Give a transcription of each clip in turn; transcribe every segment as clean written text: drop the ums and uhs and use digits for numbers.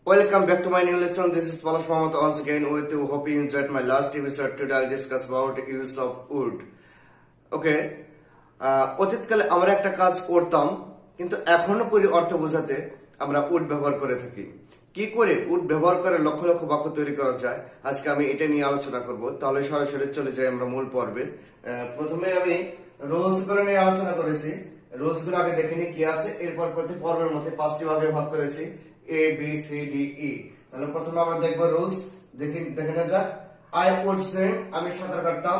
Welcome back to my new lesson. This is Palash Mohammed once again with you. Hope you enjoyed my last episode. Today I'll discuss about use of wood. Okay. অতীতকালে আমরা একটা কাজ করতাম কিন্তু এখনো করি অর্থ বোঝাতে আমরা উড ব্যবহার করে থাকি। কি করে উড ব্যবহার করে লক্ষ লক্ষ বাক্য তৈরি করা যায় আজকে আমি এটা নিয়ে আলোচনা করব। তাহলে সরাসরি চলে যাই আমরা মূল পর্বে। প্রথমে আমি রুলস করে নিয়ে আলোচনা করেছি। রুলস গুলো আগে দেখে নিই কি আছে, এরপর প্রতি পর্বের মধ্যে 5টি ভাগে ভাগ করেছি A B C D E। তাহলে প্রথমে আমরা দেখব রুলস, দেখে নেওয়া যাক। I would swim, আমি সাঁতার কাটতাম।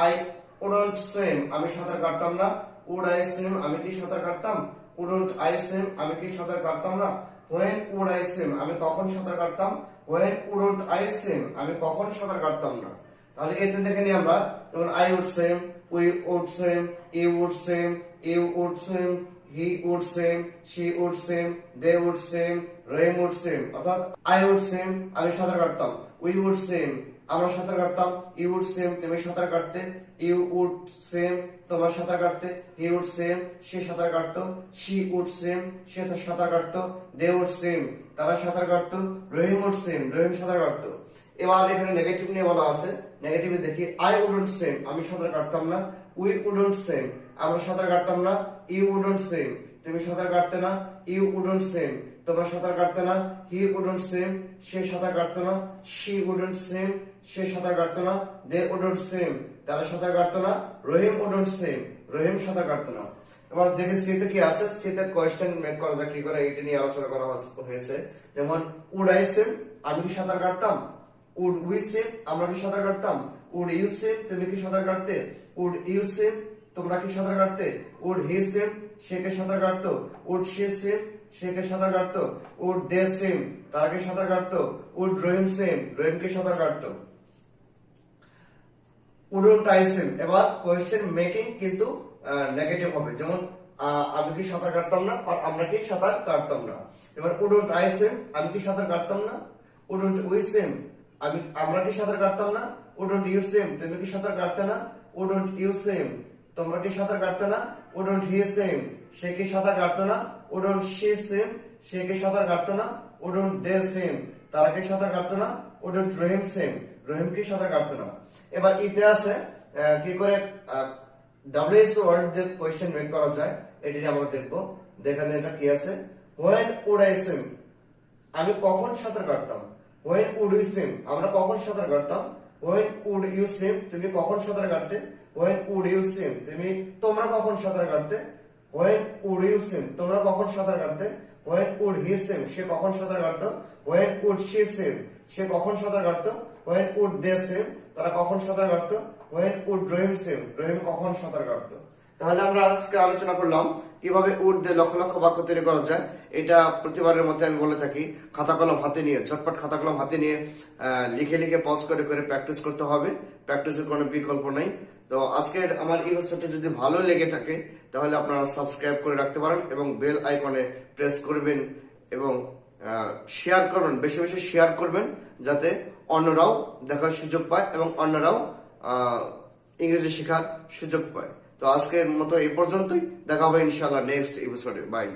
I wouldn't swim, আমি সাঁতার কাটতাম না। Would I swim, আমি কি সাঁতার কাটতাম। Wouldn't I swim, আমি কি সাঁতার কাটতাম না। When would I swim, আমি কখন সাঁতার কাটতাম। When wouldn't I swim, আমি কখন সাঁতার কাটতাম না। তাহলে এতে দেখে নিই আমরা, যেমন I would swim, we would swim, you would swim, you would swim, he would swim, she would swim, they would swim, Rahim would swim। অর্থাৎ I would swim, আমি সাঁতার কাটতাম। We would swim, আমরা সাঁতার কাটতাম। You would swim, তুমি সাঁতার কাটতে। You would swim, তোমার সাঁতার কাটতে। He would swim, সে সাঁতার কাটতো। She would swim, সে সাঁতার কাটতো। They would swim, তারা সাঁতার কাটতো। Rahim would swim, রহিম সাঁতার কাটতো। এবার এখানে নেগেটিভ নিয়ে বলা আছে। নেগেটিভে দেখি I wouldn't swim, আমি সাঁতার কাটতাম না। We wouldn't swim, আমরা সাঁতার কাটতাম না। You wouldn't swim, তুমি সাঁতার কাটতে না। You wouldn't swim, তোমরা সাঁতার কাটতে না। He wouldn't swim, সে সাঁতার কাটতো না। She wouldn't swim, সে সাঁতার কাটতো না। They wouldn't swim, তারা সাঁতার কাটতো না। Rahim wouldn't swim, রহিম সাঁতার কাটতো না। এবার দেখে সিতে কি আছে, সিতে কোয়েশ্চেন মেক করা যায় কি করে, এটা নিয়ে আলোচনা করা হয়েছে। যেমন would I swim, আমি কি সাঁতার কাটতাম। Would we swim, আমরা কি সাঁতার কাটতাম। Would you swim, তুমি কি সাঁতার কাটতে। Would you swim, তোমরা কি সাঁতার কাটতে। Would he swim, সে কে সাঁতার কাটতো। Would she swim, সে কে সাঁতার কাটতো। Would they swim, তারা কি সাঁতার কাটতো। Would Rahim swim, রহিম কে সাঁতার কাটতো। Wouldn't I swim, এবার কোয়েশ্চেন মেকিং কিন্তু নেগেটিভ হবে। যেমন আমি কি সাঁতার কাটতাম না, আর আমরা কি সাঁতার কাটতাম না। এবার wouldn't I swim, আমি কি সাঁতার কাটতাম না। Wouldn't we swim, আমরা কি সাঁতার কাটতাম না। Wouldn't you swim, তুমি কি সাঁতার কাটতে না। Wouldn't you swim, তোমরা কি সাঁতার কাটতে না। Wouldn't he swim, সে কি সাঁতার কাটতো না। Wouldn't she swim, সে কি সাঁতার কাটতো না। Wouldn't they swim, তারা কি সাঁতার কাটতো না। Wouldn't Rahim swim, রহিম কি সাঁতার কাটতো না। এবার ইতে আছে কি করে WH ওয়ার্ড দিয়ে কোশ্চেন মেক করা যায়, এটি আমরা দেখবো। দেখানে কি আছে, When would I swim, আমি কখন সাঁতার কাটতাম। When would you swim, আমরা কখন সাঁতার কাটতাম। When would you swim, তুমি কখন সাঁতার কাটতে। When would you swim, তোমরা কখন সাঁতার কাটতে। When would you swim, তোমরা কখন সাঁতার কাটতে। When would he swim, সে কখন সাঁতার কাটতো। When would she swim, সে কখন সাঁতার কাটতো। When would they swim, তারা কখন সাঁতার কাটতো। When would Rahim swim, রহিম কখন সাঁতার কাটতো। তাহলে আমরা আজকে আলোচনা করলাম কিভাবে উড দিয়ে লক্ষ লক্ষ বাক্য তৈরি করা যায়। এটা প্রতিবারের মধ্যে আমি বলে থাকি, খাতা কলম হাতে নিয়ে, ঝটপট খাতা কলম হাতে নিয়ে লিখে লিখে পজ করে করে প্র্যাকটিস করতে হবে। প্র্যাকটিসের কোনো বিকল্প নাই। তো আজকের আমার এই ভিডিওটি যদি ভালো লেগে থাকে তাহলে আপনারা সাবস্ক্রাইব করে রাখতে পারেন এবং বেল আইকনে প্রেস করবেন এবং শেয়ার করবেন, বেশি বেশি শেয়ার করবেন যাতে অন্যরাও দেখার সুযোগ পায় এবং অন্যরাও ইংরেজি শেখার সুযোগ পায়। তো আজকের মতো এই পর্যন্তই, দেখা হবে ইনশাআল্লাহ নেক্সট এপিসোডে। বাই।